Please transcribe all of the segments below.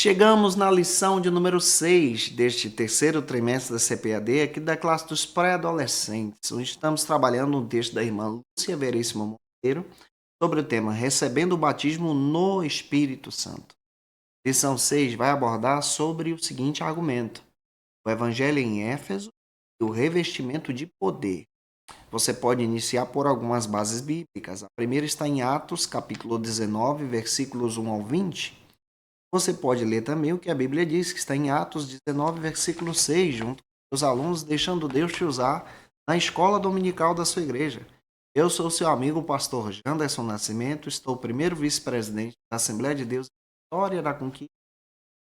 Chegamos na lição de número 6 deste terceiro trimestre da CPAD, aqui da classe dos pré-adolescentes, onde estamos trabalhando um texto da irmã Lúcia Veríssimo Monteiro sobre o tema Recebendo o Batismo no Espírito Santo. Lição 6 vai abordar sobre o seguinte argumento: o Evangelho em Éfeso e o revestimento de poder. Você pode iniciar por algumas bases bíblicas. A primeira está em Atos, capítulo 19, versículos 1 ao 20. Você pode ler também o que a Bíblia diz, que está em Atos 19, versículo 6, junto com os alunos, deixando Deus te usar na escola dominical da sua igreja. Eu sou seu amigo, o pastor Janderson Nascimento, estou primeiro vice-presidente da Assembleia de Deus Vitória da Conquista,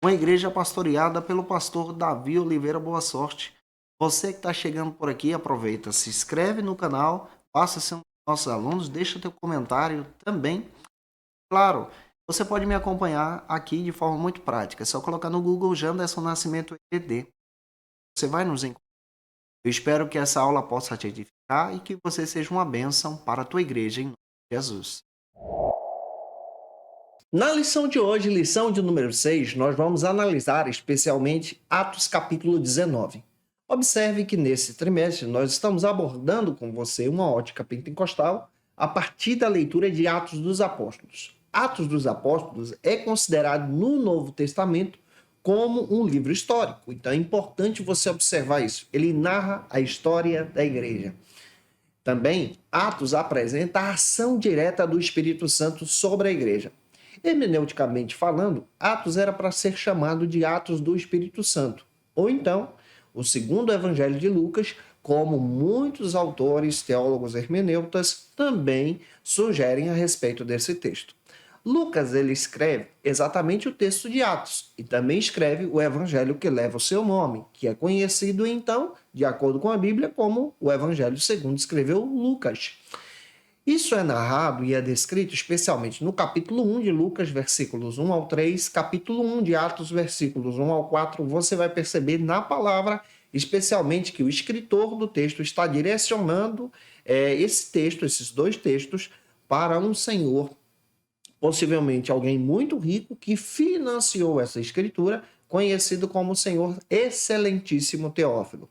uma igreja pastoreada pelo pastor Davi Oliveira Boa Sorte. Você que está chegando por aqui, aproveita, se inscreve no canal, passa a ser um dos nossos alunos, deixa teu comentário também. Claro, você pode me acompanhar aqui de forma muito prática. É só colocar no Google Janderson Nascimento ED. Você vai nos encontrar. Eu espero que essa aula possa te edificar e que você seja uma bênção para a tua igreja em nome de Jesus. Na lição de hoje, lição de número 6, nós vamos analisar especialmente Atos capítulo 19. Observe que nesse trimestre nós estamos abordando com você uma ótica pentecostal a partir da leitura de Atos dos Apóstolos. Atos dos Apóstolos é considerado no Novo Testamento como um livro histórico. Então é importante você observar isso. Ele narra a história da igreja. Também, Atos apresenta a ação direta do Espírito Santo sobre a igreja. Hermeneuticamente falando, Atos era para ser chamado de Atos do Espírito Santo, ou então o segundo Evangelho de Lucas, como muitos autores, teólogos hermeneutas também sugerem a respeito desse texto. Lucas ele escreve exatamente o texto de Atos e também escreve o evangelho que leva o seu nome, que é conhecido então, de acordo com a Bíblia, como o evangelho segundo escreveu Lucas. Isso é narrado e é descrito especialmente no capítulo 1 de Lucas, versículos 1 ao 3, capítulo 1 de Atos, versículos 1 ao 4, você vai perceber na palavra, especialmente que o escritor do texto está direcionando esse texto, esses dois textos, para um senhor, possivelmente alguém muito rico, que financiou essa escritura, conhecido como o Senhor Excelentíssimo Teófilo.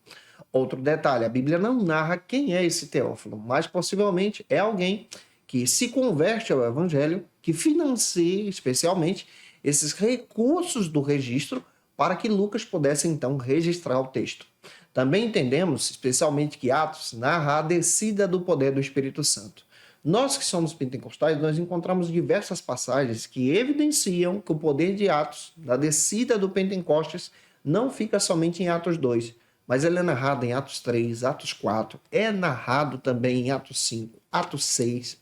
Outro detalhe, a Bíblia não narra quem é esse Teófilo, mas possivelmente é alguém que se converte ao Evangelho, que financia especialmente esses recursos do registro para que Lucas pudesse então registrar o texto. Também entendemos, especialmente, que Atos narra a descida do poder do Espírito Santo. Nós que somos pentecostais, nós encontramos diversas passagens que evidenciam que o poder de Atos, da descida do Pentecostes, não fica somente em Atos 2, mas ele é narrado em Atos 3, Atos 4, é narrado também em Atos 5, Atos 6.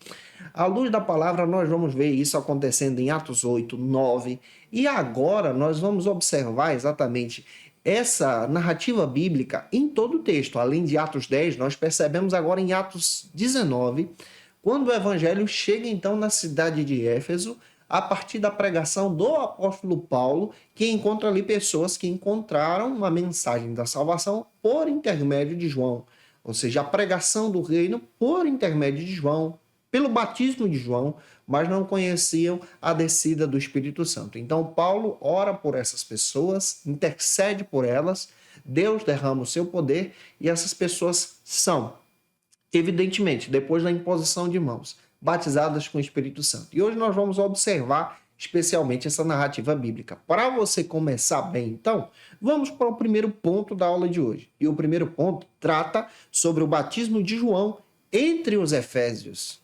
À luz da palavra, nós vamos ver isso acontecendo em Atos 8, 9, e agora nós vamos observar exatamente essa narrativa bíblica em todo o texto. Além de Atos 10, nós percebemos agora em Atos 19, quando o evangelho chega então na cidade de Éfeso, a partir da pregação do apóstolo Paulo, que encontra ali pessoas que encontraram uma mensagem da salvação por intermédio de João. Ou seja, a pregação do reino por intermédio de João, pelo batismo de João, mas não conheciam a descida do Espírito Santo. Então Paulo ora por essas pessoas, intercede por elas, Deus derrama o seu poder e essas pessoas são, evidentemente, depois da imposição de mãos, batizadas com o Espírito Santo. E hoje nós vamos observar especialmente essa narrativa bíblica. Para você começar bem, então, vamos para o primeiro ponto da aula de hoje. E o primeiro ponto trata sobre o batismo de João entre os efésios.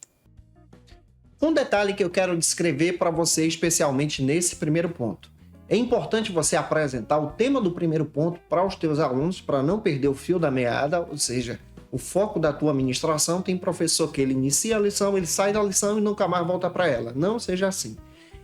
Um detalhe que eu quero descrever para você especialmente nesse primeiro ponto. É importante você apresentar o tema do primeiro ponto para os teus alunos, para não perder o fio da meada, ou seja, o foco da tua ministração. Tem professor que ele inicia a lição, ele sai da lição e nunca mais volta para ela. Não seja assim.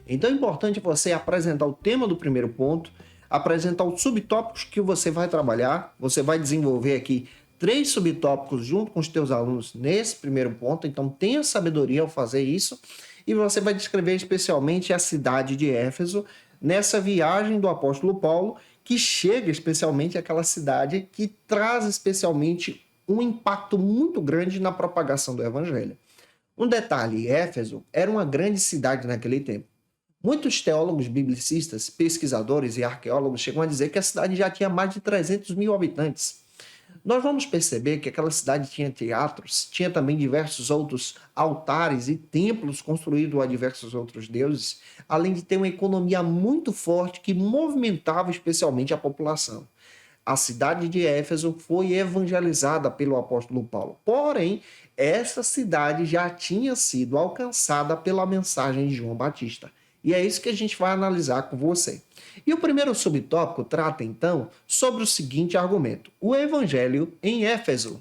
Então é importante você apresentar o tema do primeiro ponto, apresentar os subtópicos que você vai trabalhar. Você vai desenvolver aqui 3 subtópicos junto com os teus alunos nesse primeiro ponto, então tenha sabedoria ao fazer isso. E você vai descrever especialmente a cidade de Éfeso nessa viagem do apóstolo Paulo, que chega especialmente àquela cidade que traz especialmente um impacto muito grande na propagação do evangelho. Um detalhe, Éfeso era uma grande cidade naquele tempo. Muitos teólogos biblicistas, pesquisadores e arqueólogos chegam a dizer que a cidade já tinha mais de 300 mil habitantes. Nós vamos perceber que aquela cidade tinha teatros, tinha também diversos outros altares e templos construídos a diversos outros deuses, além de ter uma economia muito forte que movimentava especialmente a população. A cidade de Éfeso foi evangelizada pelo apóstolo Paulo. Porém, essa cidade já tinha sido alcançada pela mensagem de João Batista. E é isso que a gente vai analisar com você. E o primeiro subtópico trata, então, sobre o seguinte argumento: o evangelho em Éfeso.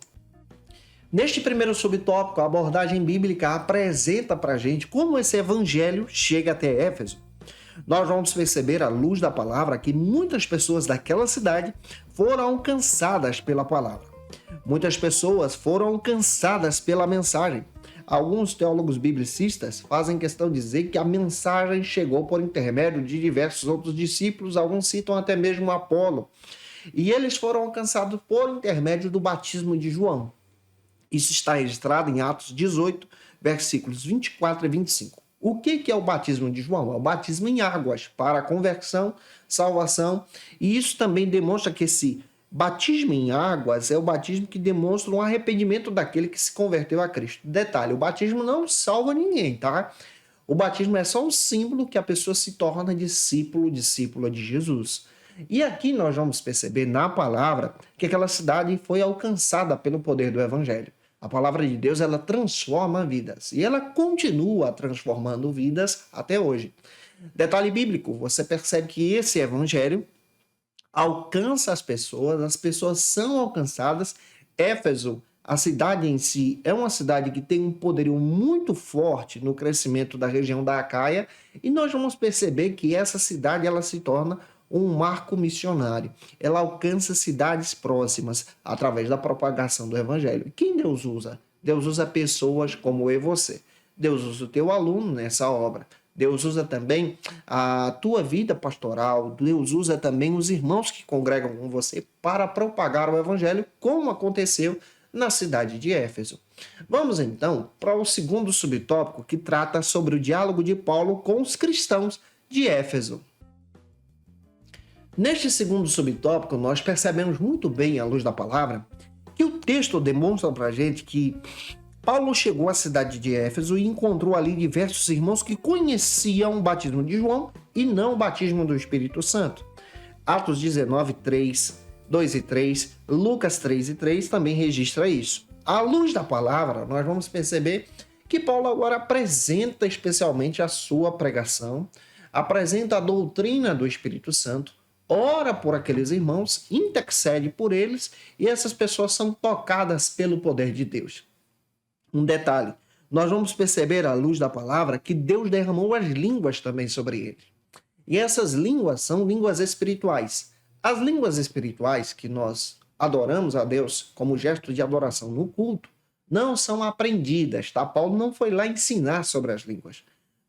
Neste primeiro subtópico, a abordagem bíblica apresenta para a gente como esse evangelho chega até Éfeso. Nós vamos perceber, à luz da palavra, que muitas pessoas daquela cidade foram alcançadas pela palavra. Muitas pessoas foram alcançadas pela mensagem. Alguns teólogos biblicistas fazem questão de dizer que a mensagem chegou por intermédio de diversos outros discípulos, alguns citam até mesmo Apolo, e eles foram alcançados por intermédio do batismo de João. Isso está registrado em Atos 18, versículos 24 e 25. O que é o batismo de João? É o batismo em águas para conversão, salvação, e isso também demonstra que esse batismo em águas é o batismo que demonstra um arrependimento daquele que se converteu a Cristo. Detalhe, o batismo não salva ninguém, tá? O batismo é só um símbolo que a pessoa se torna discípula de Jesus. E aqui nós vamos perceber na palavra que aquela cidade foi alcançada pelo poder do evangelho. A palavra de Deus, ela transforma vidas e ela continua transformando vidas até hoje. Detalhe bíblico, você percebe que esse evangelho alcança as pessoas são alcançadas. Éfeso, a cidade em si, é uma cidade que tem um poderio muito forte no crescimento da região da Acaia, e nós vamos perceber que essa cidade ela se torna um marco missionário. Ela alcança cidades próximas através da propagação do evangelho. Quem Deus usa? Deus usa pessoas como eu e você. Deus usa o teu aluno nessa obra. Deus usa também a tua vida pastoral, Deus usa também os irmãos que congregam com você para propagar o evangelho, como aconteceu na cidade de Éfeso. Vamos então para o segundo subtópico, que trata sobre o diálogo de Paulo com os cristãos de Éfeso. Neste segundo subtópico, nós percebemos muito bem, à luz da palavra, que o texto demonstra para a gente que Paulo chegou à cidade de Éfeso e encontrou ali diversos irmãos que conheciam o batismo de João e não o batismo do Espírito Santo. Atos 19, 3, 2 e 3, Lucas 3 e 3 também registra isso. À luz da palavra, nós vamos perceber que Paulo agora apresenta especialmente a sua pregação, apresenta a doutrina do Espírito Santo, ora por aqueles irmãos, intercede por eles e essas pessoas são tocadas pelo poder de Deus. Um detalhe, nós vamos perceber à luz da palavra que Deus derramou as línguas também sobre ele. E essas línguas são línguas espirituais. As línguas espirituais que nós adoramos a Deus como gesto de adoração no culto não são aprendidas, tá? Paulo não foi lá ensinar sobre as línguas,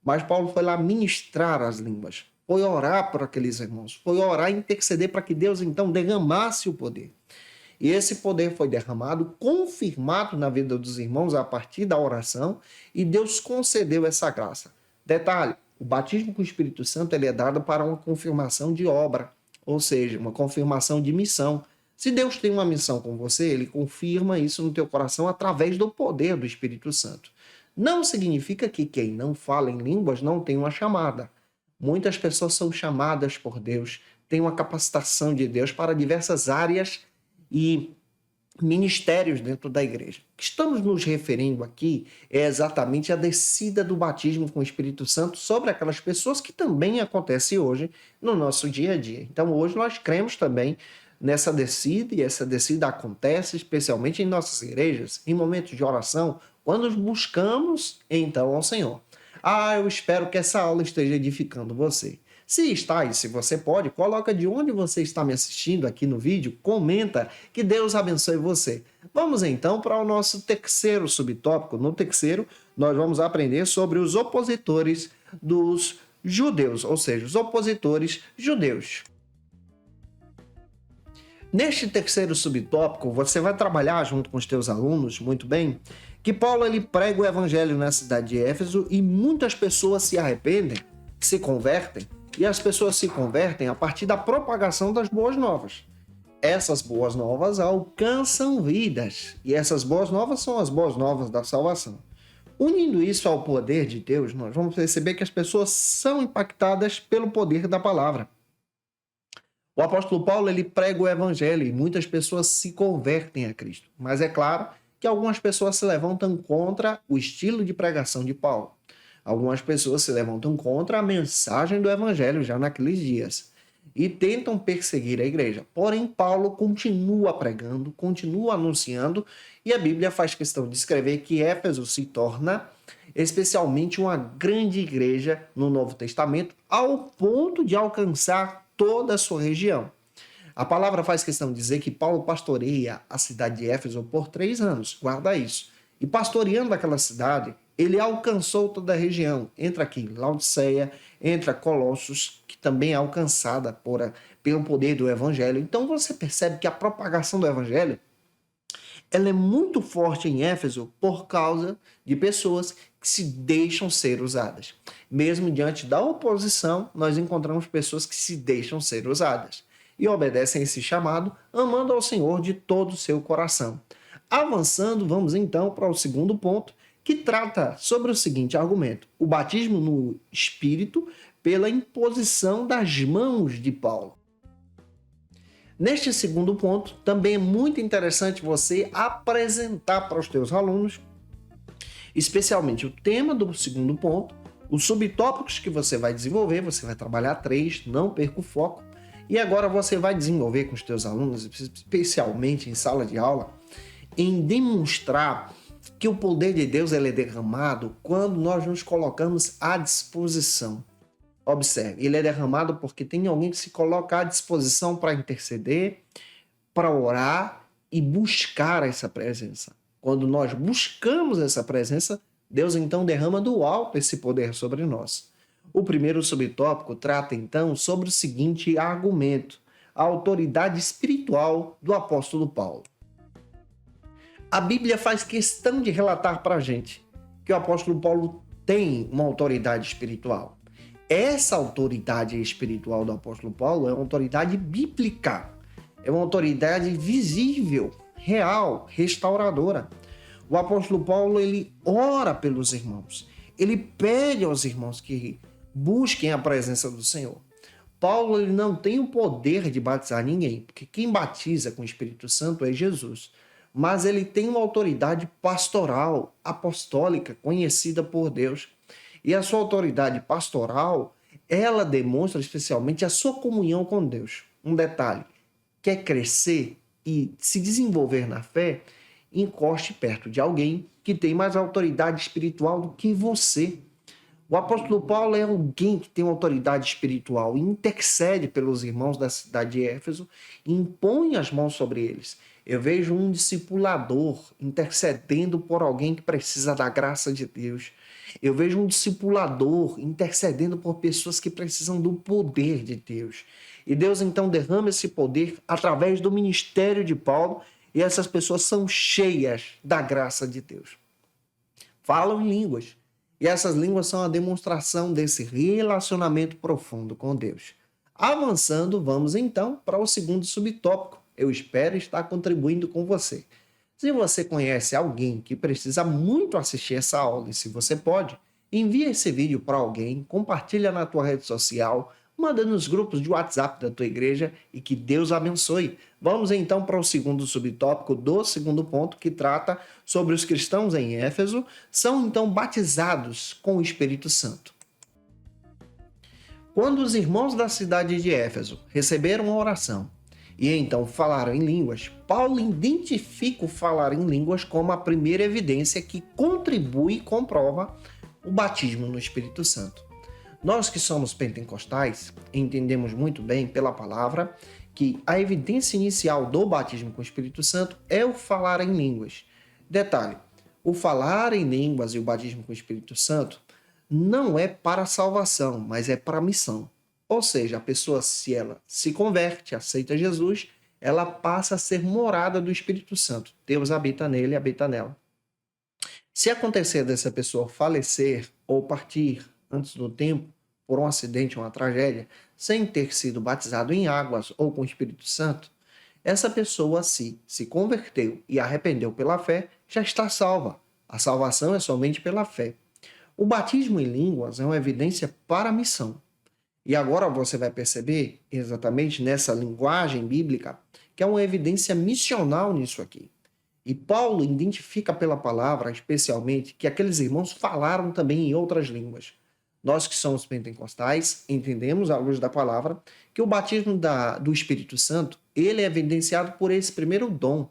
mas Paulo foi lá ministrar as línguas, foi orar por aqueles irmãos, foi orar e interceder para que Deus então derramasse o poder. E esse poder foi derramado, confirmado na vida dos irmãos a partir da oração, e Deus concedeu essa graça. Detalhe, o batismo com o Espírito Santo ele é dado para uma confirmação de obra, ou seja, uma confirmação de missão. Se Deus tem uma missão com você, ele confirma isso no teu coração através do poder do Espírito Santo. Não significa que quem não fala em línguas não tem uma chamada. Muitas pessoas são chamadas por Deus, têm uma capacitação de Deus para diversas áreas e ministérios dentro da igreja. O que estamos nos referindo aqui é exatamente a descida do batismo com o Espírito Santo sobre aquelas pessoas, que também acontece hoje no nosso dia a dia. Então hoje nós cremos também nessa descida, e essa descida acontece especialmente em nossas igrejas, em momentos de oração, quando buscamos então ao Senhor. Eu espero que essa aula esteja edificando você. Se está e se você pode, coloca de onde você está me assistindo aqui no vídeo, comenta, que Deus abençoe você. Vamos então para o nosso terceiro subtópico. No terceiro, nós vamos aprender sobre os opositores dos judeus, ou seja, os opositores judeus. Neste terceiro subtópico, você vai trabalhar junto com os teus alunos, muito bem, que Paulo ele prega o evangelho na cidade de Éfeso e muitas pessoas se arrependem. que se convertem, e as pessoas se convertem a partir da propagação das boas novas. Essas boas novas alcançam vidas, e essas boas novas são as boas novas da salvação. Unindo isso ao poder de Deus, nós vamos perceber que as pessoas são impactadas pelo poder da palavra. O apóstolo Paulo, ele prega o evangelho e muitas pessoas se convertem a Cristo. Mas é claro que algumas pessoas se levantam contra o estilo de pregação de Paulo. Algumas pessoas se levantam contra a mensagem do evangelho já naqueles dias e tentam perseguir a igreja. Porém, Paulo continua pregando, continua anunciando, e a Bíblia faz questão de escrever que Éfeso se torna especialmente uma grande igreja no Novo Testamento, ao ponto de alcançar toda a sua região. A palavra faz questão de dizer que Paulo pastoreia a cidade de Éfeso por 3 anos, guarda isso. E pastoreando aquela cidade, ele alcançou toda a região. Entra aqui Laodiceia, entra Colossos, que também é alcançada pelo poder do evangelho. Então você percebe que a propagação do evangelho ela é muito forte em Éfeso por causa de pessoas que se deixam ser usadas. Mesmo diante da oposição, nós encontramos pessoas que se deixam ser usadas e obedecem esse chamado, amando ao Senhor de todo o seu coração. Avançando, vamos então para o segundo ponto, que trata sobre o seguinte argumento: o batismo no Espírito pela imposição das mãos de Paulo. Neste segundo ponto, também é muito interessante você apresentar para os teus alunos, especialmente o tema do segundo ponto, os subtópicos que você vai desenvolver, você vai trabalhar 3, não perca o foco, e agora você vai desenvolver com os teus alunos, especialmente em sala de aula, em demonstrar que o poder de Deus ele é derramado quando nós nos colocamos à disposição. Observe, ele é derramado porque tem alguém que se coloca à disposição para interceder, para orar e buscar essa presença. Quando nós buscamos essa presença, Deus então derrama do alto esse poder sobre nós. O primeiro subtópico trata então sobre o seguinte argumento: a autoridade espiritual do apóstolo Paulo. A Bíblia faz questão de relatar para a gente que o apóstolo Paulo tem uma autoridade espiritual. Essa autoridade espiritual do apóstolo Paulo é uma autoridade bíblica, é uma autoridade visível, real, restauradora. O apóstolo Paulo, ele ora pelos irmãos, ele pede aos irmãos que busquem a presença do Senhor. Paulo ele não tem o poder de batizar ninguém, porque quem batiza com o Espírito Santo é Jesus, mas ele tem uma autoridade pastoral, apostólica, conhecida por Deus. E a sua autoridade pastoral, ela demonstra especialmente a sua comunhão com Deus. Um detalhe, quer crescer e se desenvolver na fé, encoste perto de alguém que tem mais autoridade espiritual do que você. O apóstolo Paulo é alguém que tem uma autoridade espiritual e intercede pelos irmãos da cidade de Éfeso e impõe as mãos sobre eles. Eu vejo um discipulador intercedendo por alguém que precisa da graça de Deus. Eu vejo um discipulador intercedendo por pessoas que precisam do poder de Deus. E Deus então derrama esse poder através do ministério de Paulo e essas pessoas são cheias da graça de Deus. Falam em línguas. E essas línguas são a demonstração desse relacionamento profundo com Deus. Avançando, vamos então para o segundo subtópico. Eu espero estar contribuindo com você. Se você conhece alguém que precisa muito assistir essa aula, e se você pode, envia esse vídeo para alguém, compartilha na tua rede social, manda nos grupos de WhatsApp da tua igreja e que Deus abençoe. Vamos então para o segundo subtópico do segundo ponto, que trata sobre os cristãos em Éfeso, são então batizados com o Espírito Santo. Quando os irmãos da cidade de Éfeso receberam a oração e então falaram em línguas, Paulo identifica o falar em línguas como a primeira evidência que contribui e comprova o batismo no Espírito Santo. Nós que somos pentecostais entendemos muito bem pela palavra que a evidência inicial do batismo com o Espírito Santo é o falar em línguas. Detalhe, o falar em línguas e o batismo com o Espírito Santo não é para a salvação, mas é para a missão. Ou seja, a pessoa, se ela se converte, aceita Jesus, ela passa a ser morada do Espírito Santo. Deus habita nele e habita nela. Se acontecer dessa pessoa falecer ou partir antes do tempo, por um acidente ou uma tragédia, sem ter sido batizado em águas ou com o Espírito Santo, essa pessoa, se converteu e arrependeu pela fé, já está salva. A salvação é somente pela fé. O batismo em línguas é uma evidência para a missão. E agora você vai perceber, exatamente nessa linguagem bíblica, que é uma evidência missional nisso aqui. E Paulo identifica pela palavra, especialmente, que aqueles irmãos falaram também em outras línguas. Nós que somos pentecostais, entendemos, à luz da palavra, que o batismo do Espírito Santo, ele é evidenciado por esse primeiro dom,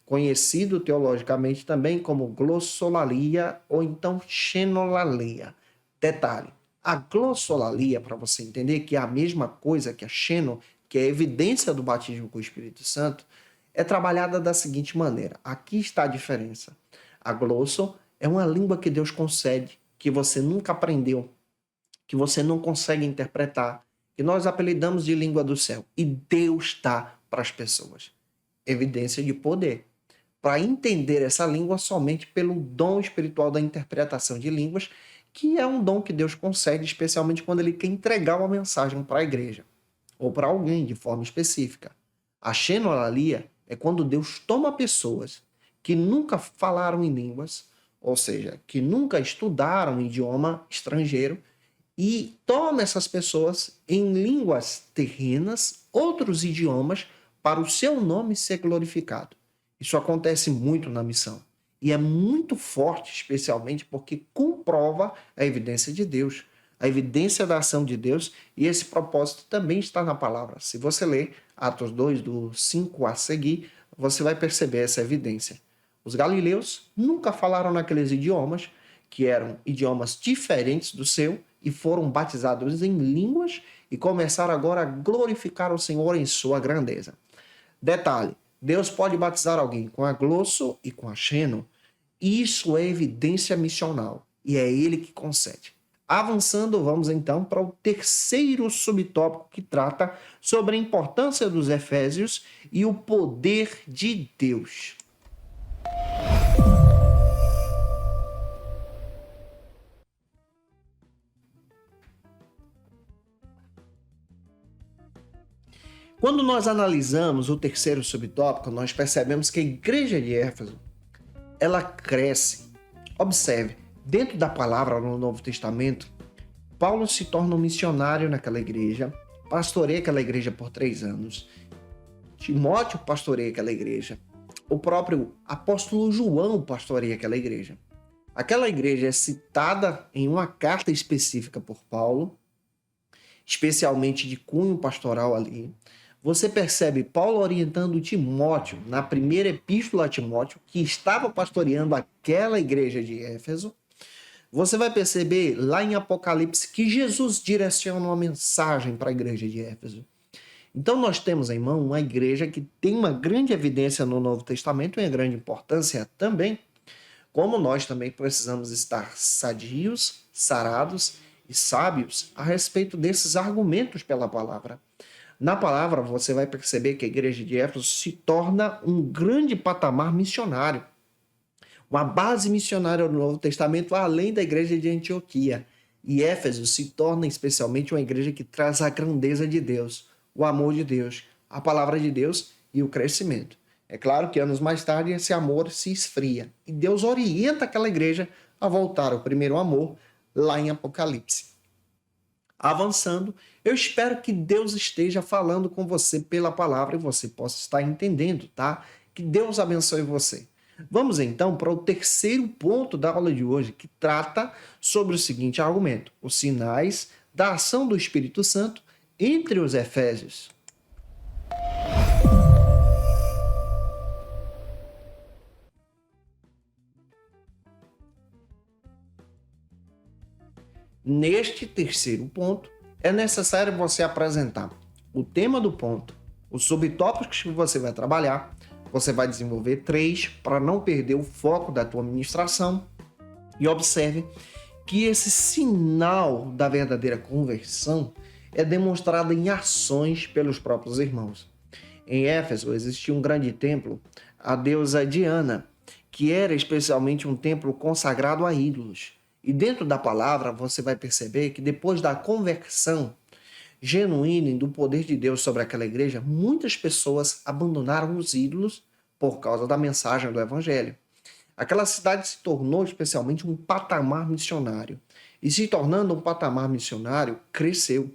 conhecido teologicamente também como glossolalia ou então xenolalia. Detalhe, a glossolalia, para você entender que é a mesma coisa que a xeno, que é a evidência do batismo com o Espírito Santo, é trabalhada da seguinte maneira. Aqui está a diferença. A glosso é uma língua que Deus concede, que você nunca aprendeu, que você não consegue interpretar, que nós apelidamos de língua do céu. E Deus dá para as pessoas. Evidência de poder. Para entender essa língua somente pelo dom espiritual da interpretação de línguas, que é um dom que Deus concede, especialmente quando ele quer entregar uma mensagem para a igreja, ou para alguém de forma específica. A xenolalia é quando Deus toma pessoas que nunca falaram em línguas, ou seja, que nunca estudaram um idioma estrangeiro, e toma essas pessoas em línguas terrenas, outros idiomas, para o seu nome ser glorificado. Isso acontece muito na missão. E é muito forte, especialmente porque comprova a evidência de Deus, a evidência da ação de Deus, e esse propósito também está na palavra. Se você ler Atos 2, do 5 a seguir, você vai perceber essa evidência. Os galileus nunca falaram naqueles idiomas, que eram idiomas diferentes do seu, e foram batizados em línguas e começaram agora a glorificar o Senhor em sua grandeza. Detalhe, Deus pode batizar alguém com a glosso e com a xeno. Isso é evidência missional e é Ele que concede. Avançando, vamos então para o terceiro subtópico que trata sobre a importância dos Efésios e o poder de Deus. Quando nós analisamos o terceiro subtópico, nós percebemos que a igreja de Éfeso, ela cresce. Observe, dentro da palavra no Novo Testamento, Paulo se torna um missionário naquela igreja, pastoreia aquela igreja por 3 anos. Timóteo pastoreia aquela igreja. O próprio apóstolo João pastoreia aquela igreja. Aquela igreja é citada em uma carta específica por Paulo, especialmente de cunho pastoral ali. Você percebe Paulo orientando Timóteo, na primeira epístola a Timóteo, que estava pastoreando aquela igreja de Éfeso. Você vai perceber lá em Apocalipse que Jesus direciona uma mensagem para a igreja de Éfeso. Então nós temos em mão uma igreja que tem uma grande evidência no Novo Testamento e uma grande importância também, como nós também precisamos estar sadios, sarados e sábios a respeito desses argumentos pela palavra. Na palavra, você vai perceber que a igreja de Éfeso se torna um grande patamar missionário, uma base missionária do Novo Testamento, além da igreja de Antioquia. E Éfeso se torna especialmente uma igreja que traz a grandeza de Deus, o amor de Deus, a palavra de Deus e o crescimento. É claro que anos mais tarde esse amor se esfria e Deus orienta aquela igreja a voltar ao primeiro amor lá em Apocalipse. Avançando, eu espero que Deus esteja falando com você pela palavra e você possa estar entendendo, tá? Que Deus abençoe você. Vamos então para o terceiro ponto da aula de hoje, que trata sobre o seguinte argumento: os sinais da ação do Espírito Santo entre os Efésios. Neste terceiro ponto, é necessário você apresentar o tema do ponto, os subtópicos que você vai trabalhar. Você vai desenvolver 3 para não perder o foco da tua ministração. E observe que esse sinal da verdadeira conversão é demonstrado em ações pelos próprios irmãos. Em Éfeso existia um grande templo, a deusa Diana, que era especialmente um templo consagrado a ídolos. E dentro da palavra você vai perceber que depois da conversão genuína e do poder de Deus sobre aquela igreja, muitas pessoas abandonaram os ídolos por causa da mensagem do evangelho. Aquela cidade se tornou especialmente um patamar missionário. E se tornando um patamar missionário, cresceu.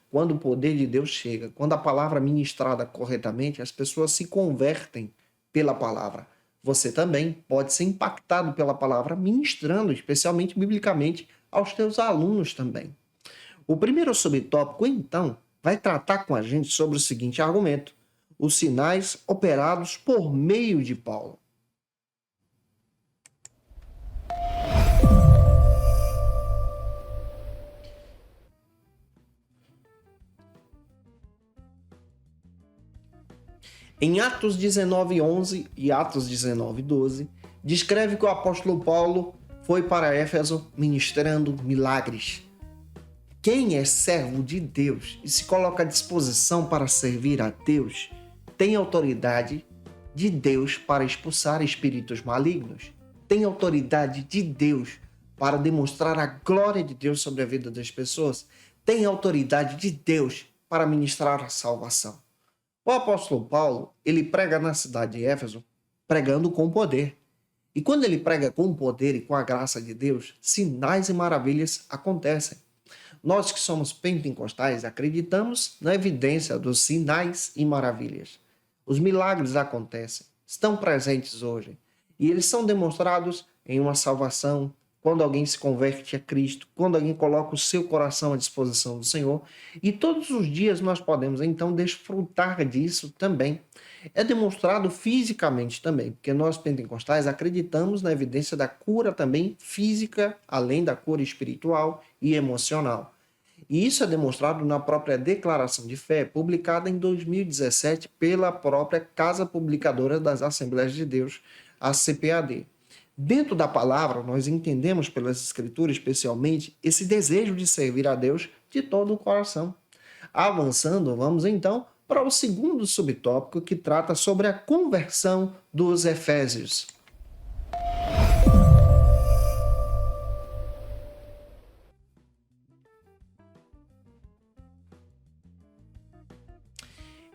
Quando o poder de Deus chega, quando a palavra é ministrada corretamente, as pessoas se convertem pela palavra. Você também pode ser impactado pela palavra ministrando, especialmente biblicamente, aos teus alunos também. O primeiro subtópico, então, vai tratar com a gente sobre o seguinte argumento: os sinais operados por meio de Paulo. Em Atos 19:11 e Atos 19:12, descreve que o apóstolo Paulo foi para Éfeso ministrando milagres. Quem é servo de Deus e se coloca à disposição para servir a Deus, tem autoridade de Deus para expulsar espíritos malignos. Tem autoridade de Deus para demonstrar a glória de Deus sobre a vida das pessoas. Tem autoridade de Deus para ministrar a salvação. O apóstolo Paulo, ele prega na cidade de Éfeso, pregando com poder. E quando ele prega com poder e com a graça de Deus, sinais e maravilhas acontecem. Nós que somos pentecostais acreditamos na evidência dos sinais e maravilhas. Os milagres acontecem, estão presentes hoje. E eles são demonstrados em uma salvação, quando alguém se converte a Cristo, quando alguém coloca o seu coração à disposição do Senhor. E todos os dias nós podemos, então, desfrutar disso também. É demonstrado fisicamente também, porque nós pentecostais acreditamos na evidência da cura também física, além da cura espiritual e emocional. E isso é demonstrado na própria Declaração de Fé, publicada em 2017 pela própria Casa Publicadora das Assembleias de Deus, a CPAD. Dentro da palavra, nós entendemos pelas Escrituras, especialmente, esse desejo de servir a Deus de todo o coração. Avançando, vamos então para o segundo subtópico, que trata sobre a conversão dos Efésios.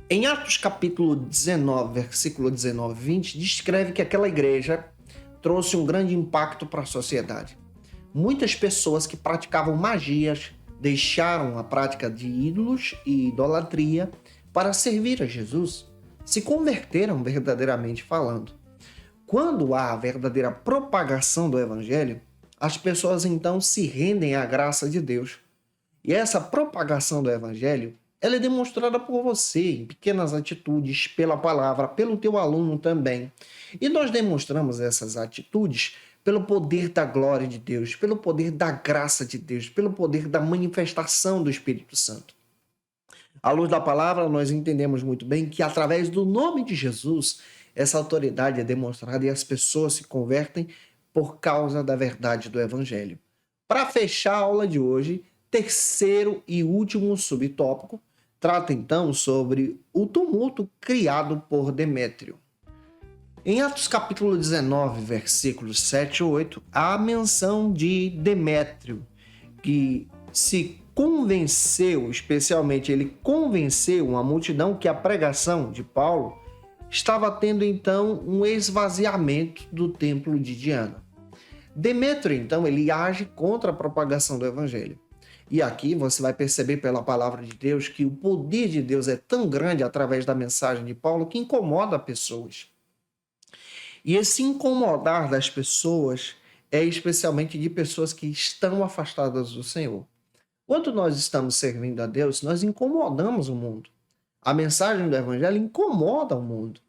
Em Atos capítulo 19, versículo 19 e 20, descreve que aquela igreja trouxe um grande impacto para a sociedade. Muitas pessoas que praticavam magias deixaram a prática de ídolos e idolatria para servir a Jesus, se converteram verdadeiramente falando. Quando há a verdadeira propagação do evangelho, as pessoas então se rendem à graça de Deus. E essa propagação do evangelho, ela é demonstrada por você em pequenas atitudes, pela palavra, pelo teu aluno também. E nós demonstramos essas atitudes pelo poder da glória de Deus, pelo poder da graça de Deus, pelo poder da manifestação do Espírito Santo. À luz da palavra, nós entendemos muito bem que através do nome de Jesus, essa autoridade é demonstrada e as pessoas se convertem por causa da verdade do Evangelho. Para fechar a aula de hoje, terceiro e último subtópico, trata então sobre o tumulto criado por Demétrio. Em Atos capítulo 19, versículos 7 e 8, há a menção de Demétrio, que se convenceu, especialmente ele convenceu uma multidão que a pregação de Paulo estava tendo então um esvaziamento do templo de Diana. Demétrio então ele age contra a propagação do evangelho. E aqui você vai perceber pela palavra de Deus que o poder de Deus é tão grande através da mensagem de Paulo que incomoda pessoas. E esse incomodar das pessoas é especialmente de pessoas que estão afastadas do Senhor. Quando nós estamos servindo a Deus, nós incomodamos o mundo. A mensagem do Evangelho incomoda o mundo.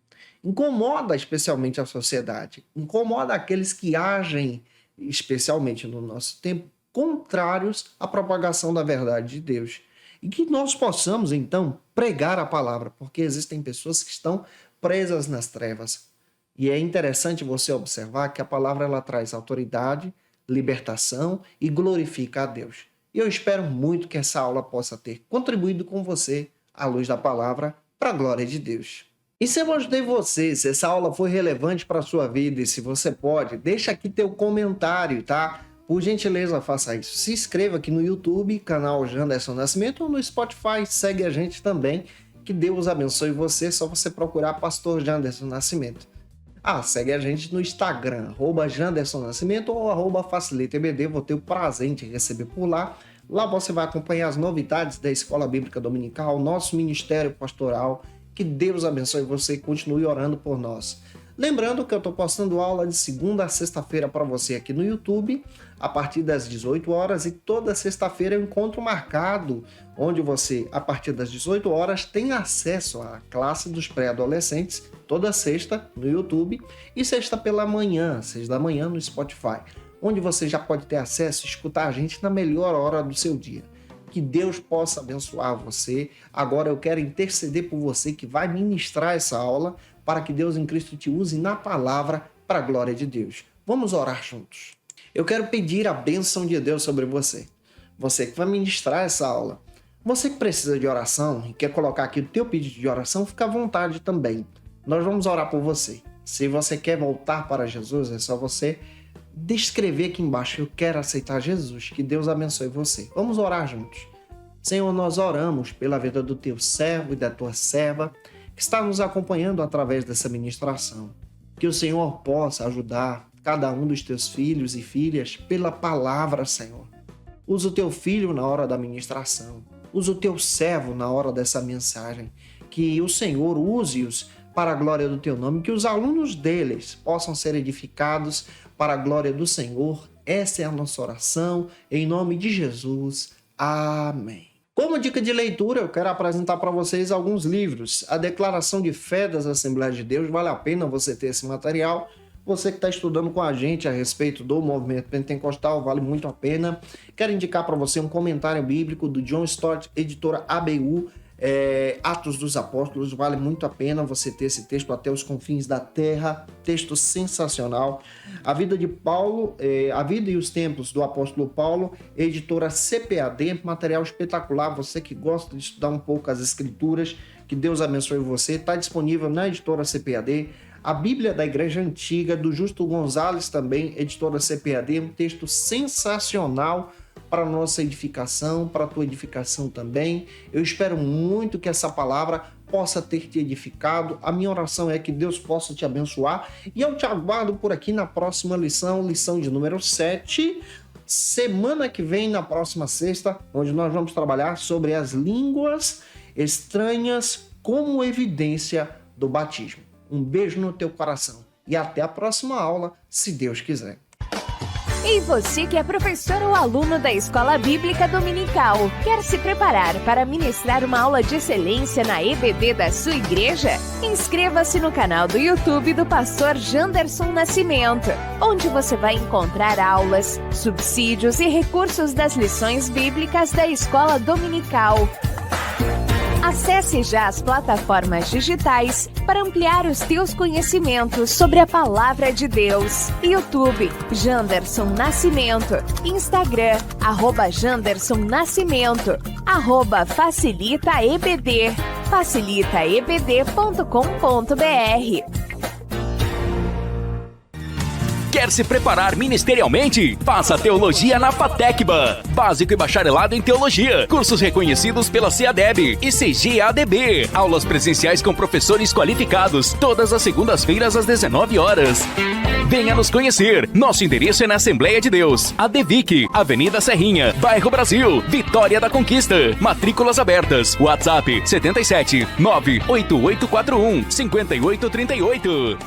Incomoda especialmente a sociedade. Incomoda aqueles que agem, especialmente no nosso tempo, contrários à propagação da verdade de Deus. E que nós possamos, então, pregar a palavra, porque existem pessoas que estão presas nas trevas. E é interessante você observar que a palavra ela traz autoridade, libertação e glorifica a Deus. E eu espero muito que essa aula possa ter contribuído com você, à luz da palavra, para a glória de Deus. E se eu ajudei você, se essa aula foi relevante para a sua vida e se você pode, deixa aqui teu comentário, tá? Por gentileza, faça isso. Se inscreva aqui no YouTube, canal Janderson Nascimento, ou no Spotify, segue a gente também. Que Deus abençoe você, só você procurar Pastor Janderson Nascimento. Segue a gente no Instagram, @Janderson Nascimento ou @FacilitaEBD, vou ter o prazer em te receber por lá. Lá você vai acompanhar as novidades da Escola Bíblica Dominical, nosso ministério pastoral. Que Deus abençoe você e continue orando por nós. Lembrando que eu estou postando aula de segunda a sexta-feira para você aqui no YouTube, a partir das 18 horas, e toda sexta-feira é um encontro marcado, onde você, a partir das 18 horas, tem acesso à classe dos pré-adolescentes, toda sexta no YouTube, e sexta pela manhã, 6 da manhã no Spotify, onde você já pode ter acesso e escutar a gente na melhor hora do seu dia. Que Deus possa abençoar você. Agora eu quero interceder por você que vai ministrar essa aula, para que Deus em Cristo te use na palavra para a glória de Deus. Vamos orar juntos. Eu quero pedir a bênção de Deus sobre você. Você que vai ministrar essa aula. Você que precisa de oração e quer colocar aqui o teu pedido de oração, fica à vontade também. Nós vamos orar por você. Se você quer voltar para Jesus, é só você descrever aqui embaixo: eu quero aceitar Jesus. Que Deus abençoe você. Vamos orar juntos. Senhor, nós oramos pela vida do teu servo e da tua serva, que está nos acompanhando através dessa ministração. Que o Senhor possa ajudar cada um dos teus filhos e filhas pela palavra, Senhor. Usa o teu filho na hora da ministração. Usa o teu servo na hora dessa mensagem. Que o Senhor use-os para a glória do teu nome. Que os alunos deles possam ser edificados para a glória do Senhor. Essa é a nossa oração. Em nome de Jesus. Amém. Como dica de leitura, eu quero apresentar para vocês alguns livros. A Declaração de Fé das Assembleias de Deus, vale a pena você ter esse material. Você que está estudando com a gente a respeito do movimento pentecostal, vale muito a pena. Quero indicar para você um comentário bíblico do John Stott, editora ABU, Atos dos Apóstolos, vale muito a pena você ter esse texto, Até os Confins da Terra, texto sensacional. A vida de Paulo, A Vida e os Tempos do Apóstolo Paulo, editora CPAD, material espetacular. Você que gosta de estudar um pouco as escrituras, que Deus abençoe você, está disponível na editora CPAD. A Bíblia da Igreja Antiga, do Justo Gonzalez também, editora CPAD, um texto sensacional para a nossa edificação, para a tua edificação também. Eu espero muito que essa palavra possa ter te edificado. A minha oração é que Deus possa te abençoar. E eu te aguardo por aqui na próxima lição de número 7, semana que vem, na próxima sexta, onde nós vamos trabalhar sobre as línguas estranhas como evidência do batismo. Um beijo no teu coração e até a próxima aula, se Deus quiser. E você que é professor ou aluno da Escola Bíblica Dominical, quer se preparar para ministrar uma aula de excelência na EBD da sua igreja? Inscreva-se no canal do YouTube do Pastor Janderson Nascimento, onde você vai encontrar aulas, subsídios e recursos das lições bíblicas da Escola Dominical. Acesse já as plataformas digitais para ampliar os teus conhecimentos sobre a Palavra de Deus. YouTube, Janderson Nascimento. Instagram, @Janderson Nascimento. @FacilitaEBD. facilitaebd.com.br. Quer se preparar ministerialmente? Faça Teologia na FATECBA. Básico e bacharelado em Teologia. Cursos reconhecidos pela CEADEB e CGADB. Aulas presenciais com professores qualificados. Todas as segundas-feiras às 19 horas. Venha nos conhecer. Nosso endereço é na Assembleia de Deus. ADVIC, Avenida Serrinha, Bairro Brasil, Vitória da Conquista. Matrículas abertas. WhatsApp 77 98841 5838.